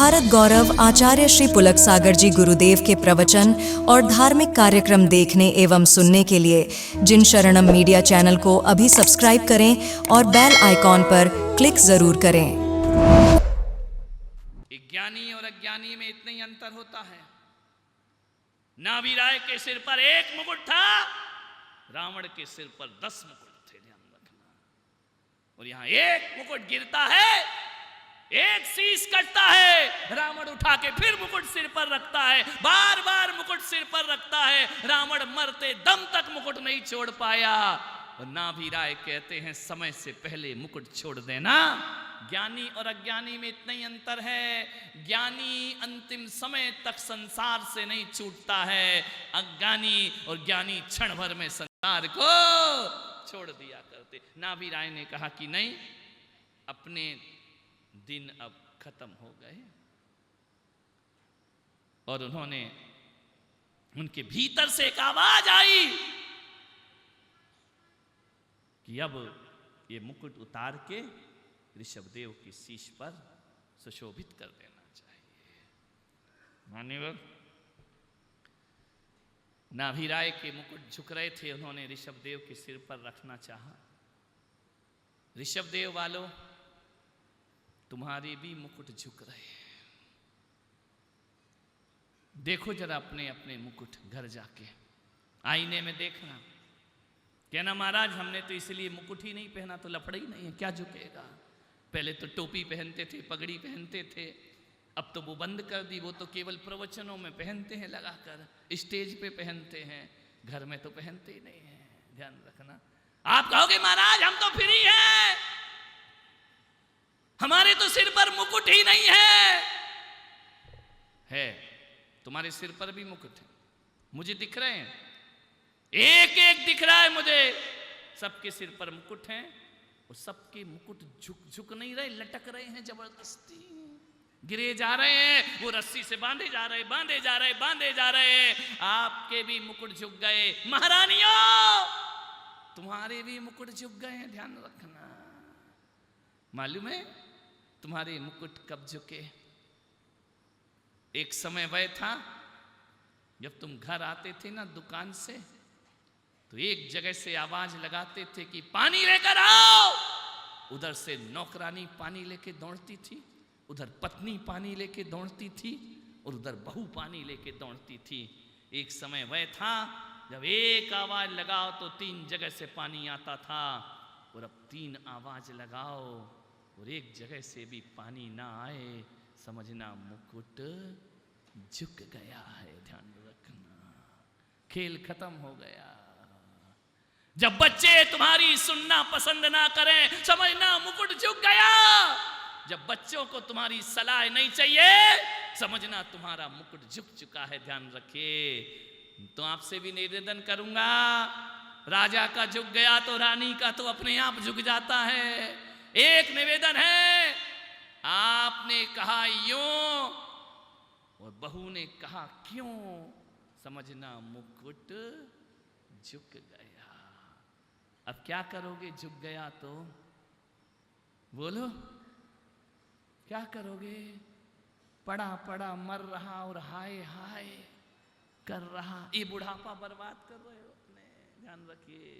भारत गौरव आचार्य श्री पुलक सागर जी गुरुदेव के प्रवचन और धार्मिक कार्यक्रम देखने एवं सुनने के लिए जिन शरणम मीडिया चैनल को अभी सब्सक्राइब करें और बेल आइकॉन पर क्लिक जरूर करें। ज्ञानी और अज्ञानी में इतना ही अंतर होता है। नाभिराय के सिर पर एक मुकुट था, रावण के सिर पर 10 मुकुट थे, ध्यान रखना। और यहां एक मुकुट गिरता है, एक शीश कटता है, रावण उठा के फिर मुकुट सिर पर रखता है, बार बार मुकुट सिर पर रखता है। रावण मरते दम तक मुकुट नहीं छोड़ पाया। और नाभिराय कहते हैं समय से पहले मुकुट छोड़ देना। ज्ञानी और अज्ञानी में इतना ही अंतर है। ज्ञानी अंतिम समय तक संसार से नहीं छूटता है, अज्ञानी और ज्ञानी क्षण भर में संसार को छोड़ दिया करते। नाभिराय ने कहा कि नहीं, अपने दिन अब खत्म हो गए। और उन्होंने, उनके भीतर से एक आवाज आई कि अब ये मुकुट उतार के ऋषभदेव की शीश पर सुशोभित कर देना चाहिए। मान्यवर, नाभिराय के मुकुट झुक रहे थे, उन्होंने ऋषभदेव के सिर पर रखना चाहा। ऋषभदेव वालों, तुम्हारे भी मुकुट झुक रहे हैं। देखो जरा अपने अपने मुकुट, घर जाके आईने में देखना। कहना महाराज हमने तो इसलिए मुकुट ही नहीं पहना तो लफड़ा ही नहीं है, क्या झुकेगा। पहले तो टोपी पहनते थे, पगड़ी पहनते थे, अब तो वो बंद कर दी। वो तो केवल प्रवचनों में पहनते हैं लगाकर, स्टेज पे पहनते हैं, घर में तो पहनते ही नहीं है। ध्यान रखना। आप कहोगे महाराज हम तो फ्री हैं, हमारे तो सिर पर मुकुट ही नहीं है। तुम्हारे सिर पर भी मुकुट है, मुझे दिख रहे हैं, एक एक दिख रहा है मुझे। सबके सिर पर मुकुट हैं और सबके मुकुट झुक नहीं रहे, लटक रहे हैं जबरदस्ती, गिरे जा रहे हैं। वो रस्सी से बांधे जा रहे, बांधे जा रहे, बांधे जा रहे हैं। आपके भी मुकुट झुक गए। महारानियों, तुम्हारे भी मुकुट झुक गए हैं, ध्यान रखना। मालूम है तुम्हारे मुकुट कब झुके? एक समय वह था जब तुम घर आते थे ना दुकान से, तो एक जगह से आवाज लगाते थे कि पानी लेकर आओ। उधर से नौकरानी पानी लेके दौड़ती थी, उधर पत्नी पानी लेके दौड़ती थी, और उधर बहू पानी लेके दौड़ती थी। एक समय वह था जब एक आवाज लगाओ तो 3 जगह से पानी आता था, और अब 3 आवाज लगाओ और एक जगह से भी पानी ना आए, समझना मुकुट झुक गया है। ध्यान रखना, खेल खत्म हो गया। जब बच्चे तुम्हारी सुनना पसंद ना करें, समझना मुकुट झुक गया। जब बच्चों को तुम्हारी सलाह नहीं चाहिए, समझना तुम्हारा मुकुट झुक चुका है। ध्यान रखिए। तो आपसे भी निवेदन करूंगा, राजा का झुक गया तो रानी का तो अपने आप झुक जाता है। एक निवेदन है, आपने कहा यूं और बहू ने कहा क्यों, समझना मुकुट झुक गया। अब क्या करोगे झुक गया तो? बोलो क्या करोगे? पड़ा पड़ा मर रहा और हाय हाय कर रहा। ये बुढ़ापा बर्बाद कर रहे हो अपने, ध्यान रखिए।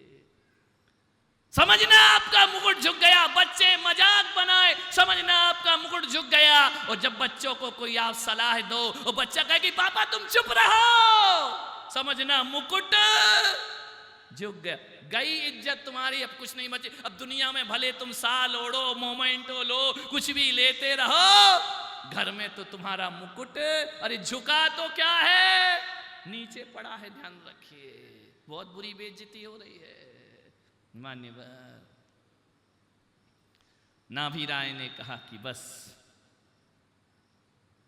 समझना आपका मुकुट झुक गया। बच्चे मजाक बनाए, समझना आपका मुकुट झुक गया। और जब बच्चों को कोई आप सलाह दो और बच्चा कहे कि पापा तुम चुप रहो, समझना मुकुट झुक गया। गई इज्जत तुम्हारी, अब कुछ नहीं बचे। अब दुनिया में भले तुम साल ओढ़ो, मोमेंटो लो, कुछ भी लेते रहो, घर में तो तुम्हारा मुकुट अरे झुका तो क्या है, नीचे पड़ा है। ध्यान रखिए, बहुत बुरी बेइज्जती हो रही है। मान्यवर, नाभिराय ने कहा कि बस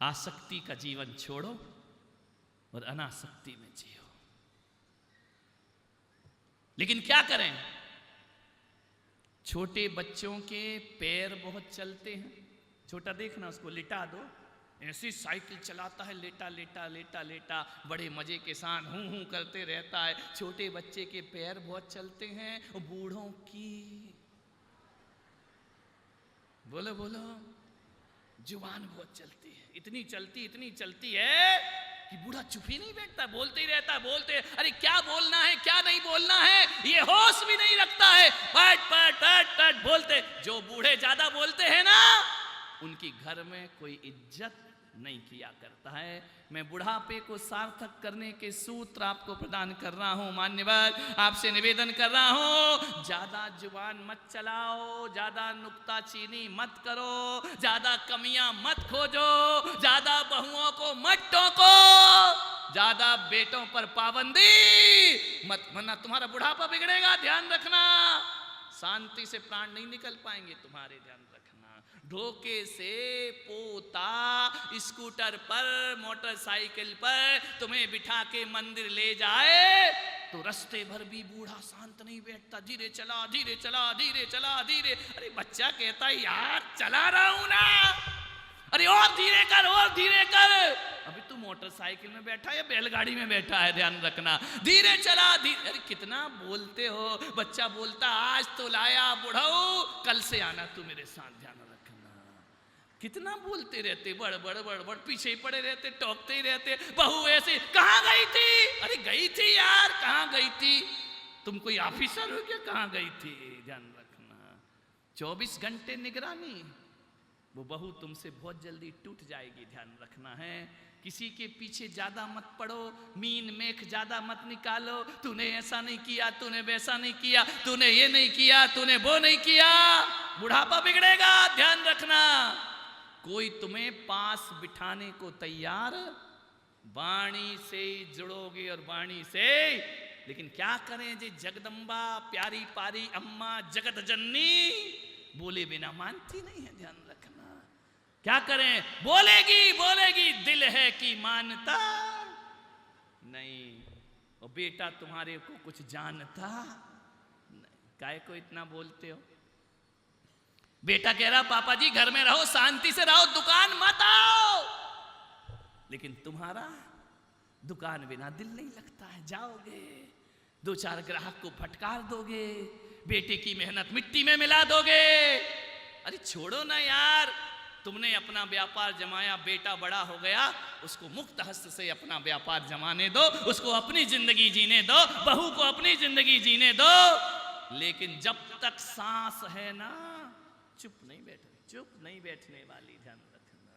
आसक्ति का जीवन छोड़ो और अनासक्ति में जियो। लेकिन क्या करें, छोटे बच्चों के पैर बहुत चलते हैं। छोटा देखना, उसको लिटा दो, ऐसी साइकिल चलाता है, लेटा लेटा लेटा लेटा, बड़े मजे के साथ हूं हूं करते रहता है। छोटे बच्चे के पैर बहुत चलते हैं। और बूढ़ों की, बोलो बोलो, जुबान बहुत चलती है, इतनी चलती है कि बूढ़ा चुप ही नहीं बैठता, बोलते ही रहता, बोलते, अरे क्या बोलना है क्या नहीं बोलना है ये होश भी नहीं रखता है, पट पट पट पट बोलते। जो बूढ़े ज्यादा बोलते हैं ना उनकी घर में कोई इज्जत नहीं किया करता है। मैं बुढ़ापे को सार्थक करने के सूत्र आपको प्रदान कर रहा हूं। मान्यवर, आपसे निवेदन कर रहा हूं, ज्यादा जुबान मत चलाओ, ज्यादा नुक्ताचीनी मत करो, ज्यादा कमियां मत खोजो, ज्यादा बहुओं को मत टोको, ज्यादा बेटों पर पाबंदी मत, वरना तुम्हारा बुढ़ापा बिगड़ेगा। ध्यान रखना, शांति से प्राण नहीं निकल पाएंगे तुम्हारे। ध्यान रखना, धोखे से पोता स्कूटर पर मोटरसाइकिल पर तुम्हें बिठा के मंदिर ले जाए तो रास्ते भर भी बूढ़ा शांत नहीं बैठता, धीरे चला धीरे चला धीरे चला धीरे। अरे बच्चा कहता है यार चला रहा हूं ना, अरे और धीरे कर और धीरे कर। अभी तू मोटरसाइकिल में बैठा है या बैलगाड़ी में बैठा है? ध्यान रखना, धीरे चला धीरे। अरे कितना बोलते हो। बच्चा बोलता आज तो लाया बुढ़ाऊ, कल से आना तू मेरे साथ। ध्यान रखना, कितना बोलते रहते, बड़ बड़ बड़ बड़ पीछे ही पड़े रहते, टोकते ही रहते। बहू ऐसे, कहाँ गई थी? अरे गई थी यार, कहाँ गई थी? तुम कोई ऑफिसर हो क्या, कहाँ गई थी? ध्यान रखना, 24 घंटे निगरानी, वो बहू तुमसे बहुत जल्दी टूट जाएगी। ध्यान रखना है, किसी के पीछे ज्यादा मत पड़ो, मीन मेख ज्यादा मत निकालो। तूने ऐसा नहीं किया, तूने वैसा नहीं किया, तूने ये नहीं किया, तूने वो नहीं किया, बुढ़ापा बिगड़ेगा। ध्यान रखना, कोई तुम्हें पास बिठाने को तैयार, वाणी से ही जुड़ोगे और वाणी से। लेकिन क्या करें जी, जगदम्बा प्यारी पारी अम्मा जगत जननी बोले बिना मानती नहीं है। ध्यान रखना, क्या करें, बोलेगी बोलेगी, दिल है कि मानता नहीं। और बेटा तुम्हारे को कुछ जानता नहीं, काहे को इतना बोलते हो? बेटा कह रहा पापा जी घर में रहो, शांति से रहो, दुकान मत आओ। लेकिन तुम्हारा दुकान बिना दिल नहीं लगता है, जाओगे 2-4 ग्राहक को फटकार दोगे, बेटे की मेहनत मिट्टी में मिला दोगे। अरे छोड़ो ना यार, तुमने अपना व्यापार जमाया, बेटा बड़ा हो गया, उसको मुक्त हस्त से अपना व्यापार जमाने दो, उसको अपनी जिंदगी जीने दो, बहू को अपनी जिंदगी जीने दो। लेकिन जब तक सांस है ना, चुप नहीं बैठने वाली। ध्यान रखना,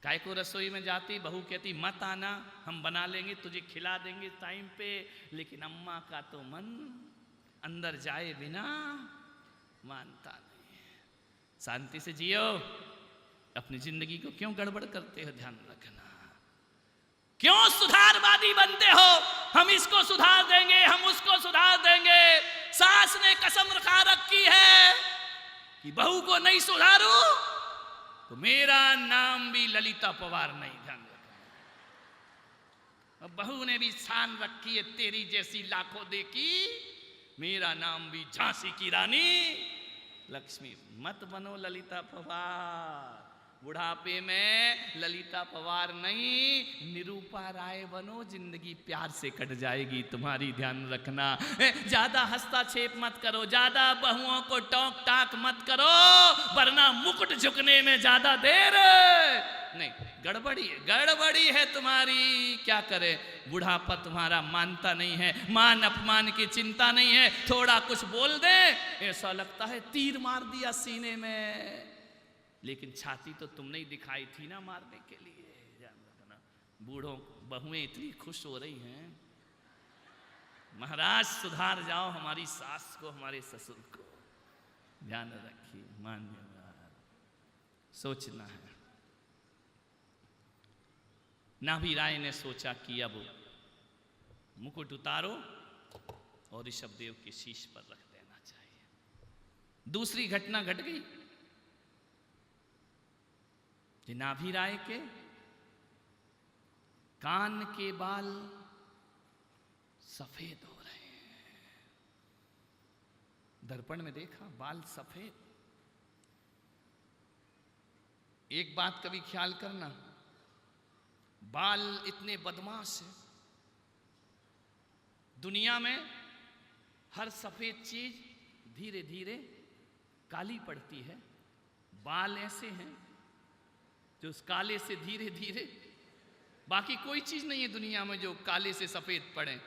काय को रसोई में जाती, बहू कहती मत आना, हम बना लेंगे, तुझे खिला देंगे टाइम पे। लेकिन अम्मा का तो मन अंदर जाए बिना मानता नहीं। शांति से जियो, अपनी जिंदगी को क्यों गड़बड़ करते हो? ध्यान रखना, क्यों सुधारवादी बनते हो? हम इसको सुधार देंगे, हम उसको सुधार देंगे। सास ने कसम खा रखी है कि बहू को नहीं सुधारू तो मेरा नाम भी ललिता पवार नहीं। ध्यान रखना, बहू ने भी शान रखी है, तेरी जैसी लाखों देखी, मेरा नाम भी झांसी की रानी लक्ष्मी। मत बनो ललिता पवार, बुढ़ापे में ललिता पवार नहीं, निरूपा राय बनो, जिंदगी प्यार से कट जाएगी तुम्हारी। ध्यान रखना, ज्यादा हस्तक्षेप मत करो, ज्यादा बहुओं को टोक टाक मत करो, वरना मुकुट झुकने में ज्यादा देर नहीं। गड़बड़ी है तुम्हारी, क्या करे, बुढ़ापा तुम्हारा मानता नहीं है, मान अपमान की चिंता नहीं है। थोड़ा कुछ बोल दे ऐसा लगता है तीर मार दिया सीने में, लेकिन छाती तो तुमने ही दिखाई थी ना मारने के लिए। ध्यान रखना, बूढ़ों बहुएं इतनी खुश हो रही हैं, महाराज सुधार जाओ हमारी सास को, हमारे ससुर को। ध्यान रखिए, मान्यवर, सोचना है। नाभि राय ने सोचा कि अब मुकुट उतारो और ऋषभदेव के शीश पर रख देना चाहिए। दूसरी घटना घट गई, नाभि राय के कान के बाल सफेद हो रहे हैं। दर्पण में देखा, बाल सफेद। एक बात कभी ख्याल करना, बाल इतने बदमाश हैं, दुनिया में हर सफेद चीज धीरे धीरे काली पड़ती है, बाल ऐसे हैं जो उस काले से धीरे धीरे, बाकी कोई चीज नहीं है दुनिया में जो काले से सफेद पड़े।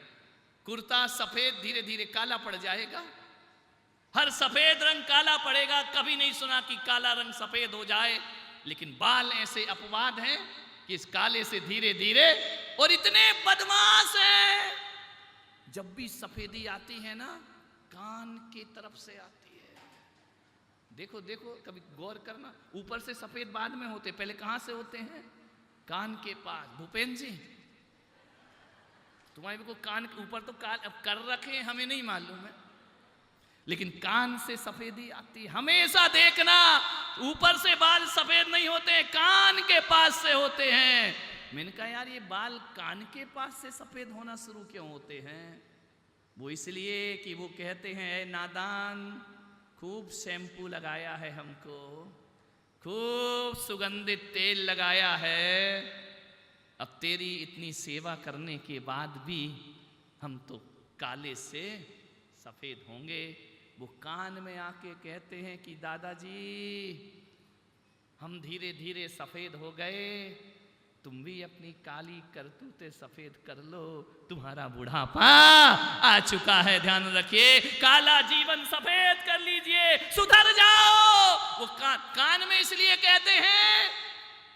कुर्ता सफेद धीरे धीरे काला पड़ जाएगा, हर सफेद रंग काला पड़ेगा। कभी नहीं सुना कि काला रंग सफेद हो जाए, लेकिन बाल ऐसे अपवाद हैं कि इस काले से धीरे धीरे, और इतने बदमाश हैं, जब भी सफेदी आती है ना कान की तरफ से आती है। देखो देखो, कभी गौर करना, ऊपर से सफेद बाद में होते, पहले कहां से होते हैं? कान के पास। भूपेंद्र जी, तुम्हारे को कान के ऊपर तो कान अब कर रखे हमें नहीं मालूम है, लेकिन कान से सफेदी आती। हमेशा देखना, ऊपर से बाल सफेद नहीं होते, कान के पास से होते हैं। मैंने कहा यार ये बाल कान के पास से सफेद होना शुरू क्यों होते हैं? वो इसलिए कि वो कहते हैं ऐ नादान, खूब शैम्पू लगाया है हमको, खूब सुगंधित तेल लगाया है, अब तेरी इतनी सेवा करने के बाद भी हम तो काले से सफेद होंगे। वो कान में आके कहते हैं कि दादाजी हम धीरे धीरे सफेद हो गए, तुम भी अपनी काली करतूतें सफेद कर लो, तुम्हारा बुढ़ापा आ चुका है, ध्यान रखिए। काला जीवन सफेद कर लीजिए, सुधर जाओ। वो कान में इसलिए कहते हैं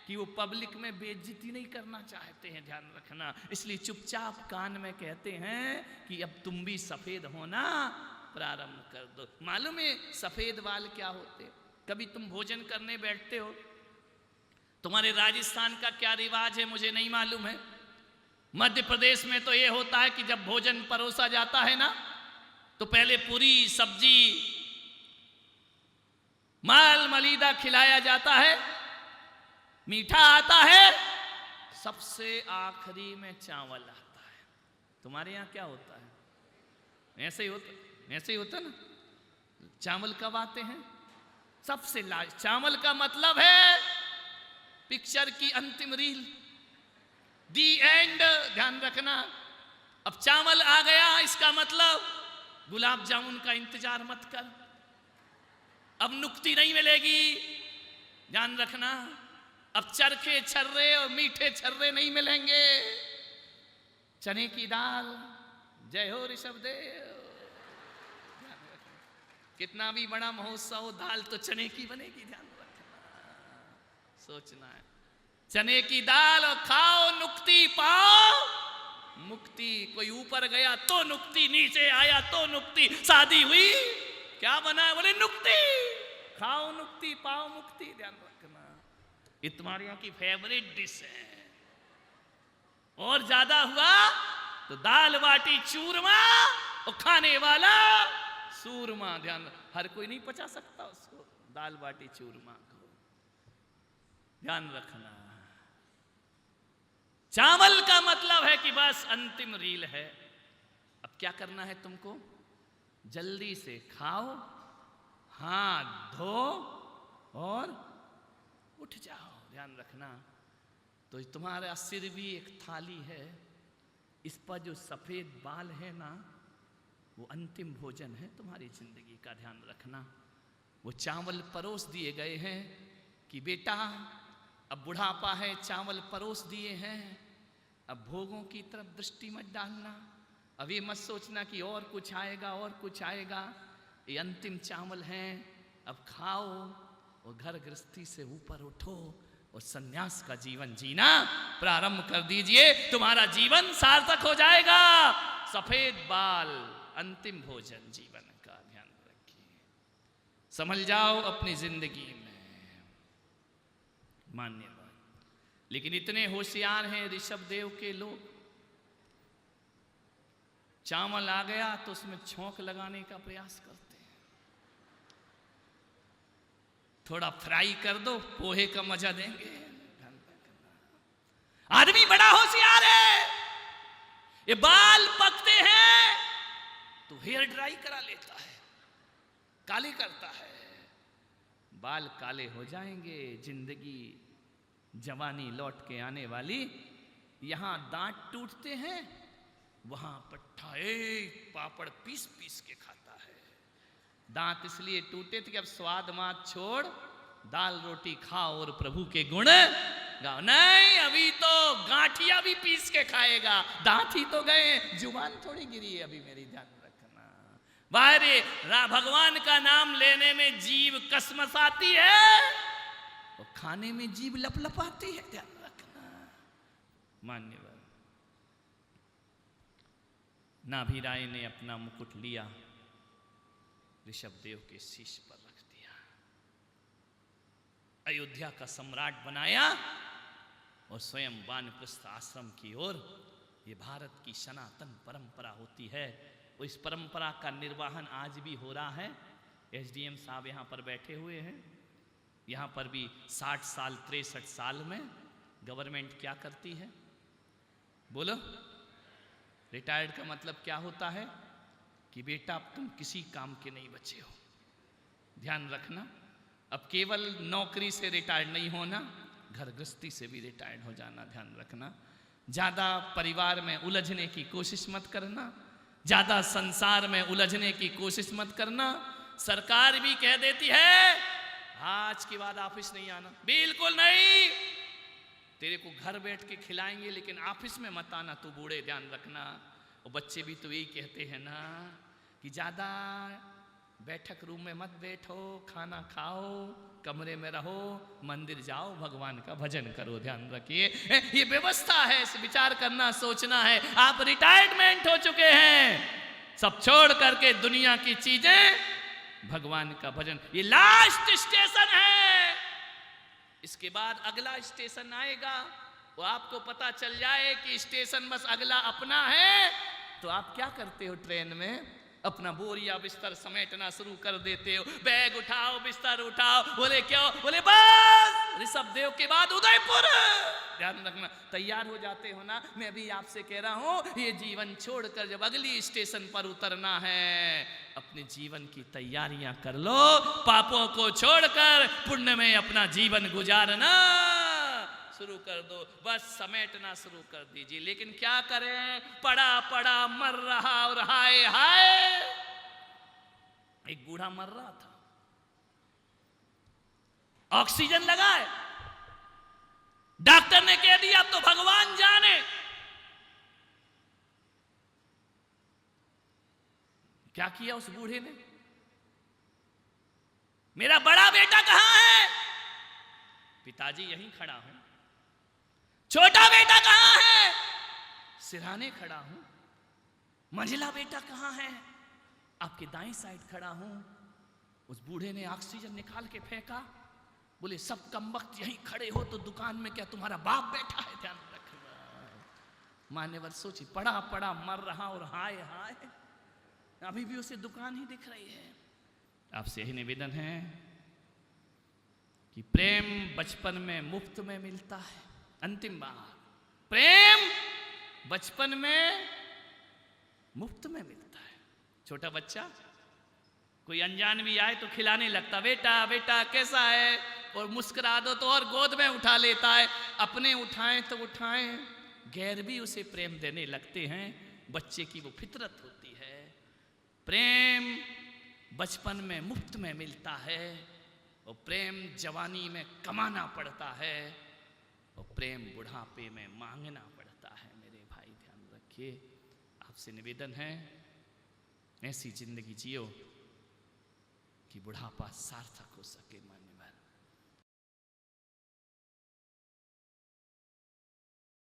कि वो पब्लिक में बेइज्जती नहीं करना चाहते हैं, ध्यान रखना, इसलिए चुपचाप कान में कहते हैं कि अब तुम भी सफेद होना प्रारंभ कर दो। मालूम है सफेद बाल क्या होते? कभी तुम भोजन करने बैठते हो, तुम्हारे राजस्थान का क्या रिवाज है मुझे नहीं मालूम है, मध्य प्रदेश में तो ये होता है कि जब भोजन परोसा जाता है ना, तो पहले पूरी सब्जी माल मलीदा खिलाया जाता है, मीठा आता है, सबसे आखिरी में चावल आता है। तुम्हारे यहाँ क्या होता है? ऐसे ही होता ना। चावल कब आते हैं? सबसे लास्ट। चावल का मतलब है पिक्चर की अंतिम रील, दी एंड, ध्यान रखना। अब चावल आ गया, इसका मतलब गुलाब जामुन का इंतजार मत कर, अब नुक्ती नहीं मिलेगी, ध्यान रखना। अब चरखे छर्रे और मीठे छर्रे नहीं मिलेंगे। चने की दाल, जय हो ऋषभदेव। कितना भी बड़ा महोत्सव, दाल तो चने की बनेगी, ध्यान रखना, सोचना है। चने की दाल और खाओ, नुक्ति पाओ, मुक्ति। कोई ऊपर गया तो नुक्ति, नीचे आया तो नुक्ति, शादी हुई क्या बना? बोले नुक्ति। खाओ नुक्ति, पाओ मुक्ति, ध्यान रखना। ये तुम्हारे यहाँ की फेवरेट डिश है। और ज्यादा हुआ तो दाल बाटी चूरमा और खाने वाला सूरमा। ध्यान, हर कोई नहीं पचा सकता उसको, दाल बाटी चूरमा को, ध्यान रखना। चावल का मतलब है कि बस अंतिम रील है। अब क्या करना है तुमको? जल्दी से खाओ, हाथ धो और उठ जाओ, ध्यान रखना। तो तुम्हारा सिर भी एक थाली है, इस पर जो सफेद बाल है ना, वो अंतिम भोजन है तुम्हारी जिंदगी का, ध्यान रखना। वो चावल परोस दिए गए हैं कि बेटा अब बुढ़ापा है, चावल परोस दिए हैं, अब भोगों की तरफ दृष्टि मत डालना, अब ये मत सोचना कि और कुछ आएगा और कुछ आएगा। ये अंतिम चावल हैं, अब खाओ और घर गृहस्थी से ऊपर उठो और सन्यास का जीवन जीना प्रारंभ कर दीजिए। तुम्हारा जीवन सार्थक हो जाएगा। सफेद बाल, अंतिम भोजन जीवन का, ध्यान रखिए, समझ जाओ अपनी जिंदगी में। मान्यवाद। लेकिन इतने होशियार हैं ऋषभदेव के लोग, चावल आ गया तो उसमें छौंक लगाने का प्रयास करते हैं। थोड़ा फ्राई कर दो, पोहे का मजा देंगे। आदमी बड़ा होशियार है, ये बाल पकते हैं तो हेयर ड्राई करा लेता है, काले करता है। बाल काले हो जाएंगे, जिंदगी जवानी लौट के आने वाली। यहां दांत टूटते हैं, वहां पट्टा एक पापड़ पीस पीस के खाता है। दांत इसलिए टूटे थे कि अब स्वाद मात छोड़ दाल रोटी खाओ और प्रभु के गुण गाओ। नहीं, अभी तो गांठिया भी पीस के खाएगा, दांत ही तो गए, जुबान थोड़ी गिरी है अभी मेरी, ध्यान रखना। बाहरी भगवान का नाम लेने में जीव कसमसाती है और खाने में जीव लपलपाती है, ध्यान रखना। मान्यवर नाभि राय ने अपना मुकुट लिया, ऋषभदेव के शीश पर रख दिया, अयोध्या का सम्राट बनाया और स्वयं वानप्रस्थ आश्रम की ओर। ये भारत की सनातन परंपरा होती है, और इस परंपरा का निर्वहन आज भी हो रहा है। एसडीएम साहब यहाँ पर बैठे हुए हैं, यहाँ पर भी 60 साल 63 साल में गवर्नमेंट क्या करती है बोलो? रिटायर्ड का मतलब क्या होता है कि बेटा अब तुम किसी काम के नहीं बचे हो, ध्यान रखना। अब केवल नौकरी से रिटायर्ड नहीं होना, घर गृहस्थी से भी रिटायर्ड हो जाना, ध्यान रखना। ज्यादा परिवार में उलझने की कोशिश मत करना, ज्यादा संसार में उलझने की कोशिश मत करना। सरकार भी कह देती है आज के बाद ऑफिस नहीं आना, बिल्कुल नहीं। तेरे को घर बैठ के खिलाएंगे लेकिन ऑफिस में मत आना तू बूढ़े, ध्यान रखना। और बच्चे भी तो यही कहते हैं ना कि ज्यादा बैठक रूम में मत बैठो, खाना खाओ, कमरे में रहो, मंदिर जाओ, भगवान का भजन करो, ध्यान रखिए। ये व्यवस्था है, इस विचार करना, सोचना है। आप रिटायरमेंट हो चुके हैं, सब छोड़ करके दुनिया की चीजें, भगवान का भजन, ये लास्ट स्टेशन है। इसके बाद अगला स्टेशन आएगा, वो आपको पता चल जाए कि स्टेशन बस अगला अपना है, तो आप क्या करते हो ट्रेन में? अपना बोरिया बिस्तर समेटना शुरू कर देते हो, बैग उठाओ, बिस्तर उठाओ। बोले क्यों? बोले बस ऋषभदेव के बाद उदयपुर, ध्यान रखना। तैयार हो जाते हो ना? मैं भी आपसे कह रहा हूं, ये जीवन छोड़कर जब अगली स्टेशन पर उतरना है, अपने जीवन की तैयारियां कर लो, पापों को छोड़कर पुण्य में अपना जीवन गुजारना शुरू कर दो, बस समेटना शुरू कर दीजिए। लेकिन क्या करें, पड़ा पड़ा मर रहा और हाय हाय। एक बूढ़ा मर रहा था, ऑक्सीजन लगाए, डॉक्टर ने कह दिया अब तो भगवान जाने। क्या किया उस बूढ़े ने? मेरा बड़ा बेटा कहां है? पिताजी यहीं खड़ा हूं। छोटा बेटा कहां है? सिरहाने खड़ा हूं। मंझला बेटा कहां है? आपके दाएं साइड खड़ा हूं। उस बूढ़े ने ऑक्सीजन निकाल के फेंका। बोले सब कमबख्त यहीं खड़े हो तो दुकान में क्या तुम्हारा बाप बैठा है? ध्यान रखना। मान्यवर सोची, पड़ा पड़ा मर रहा और हाय हाय, अभी भी उसे दुकान ही दिख रही है। आपसे यही निवेदन है कि प्रेम बचपन में मुफ्त में मिलता है। अंतिम बात, प्रेम बचपन में मुफ्त में मिलता है। छोटा बच्चा कोई अनजान भी आए तो खिलाने लगता, बेटा बेटा कैसा है, और मुस्कुरा दो तो और गोद में उठा लेता है। अपने उठाएं तो उठाएं, गैर भी उसे प्रेम देने लगते हैं। बच्चे की वो फितरत होती है। प्रेम बचपन में मुफ्त में मिलता है, और प्रेम जवानी में कमाना पड़ता है, और प्रेम बुढ़ापे में मांगना पड़ता है। मेरे भाई ध्यान रखिए, आपसे निवेदन है ऐसी जिंदगी जियो कि बुढ़ापा सार्थक हो सके।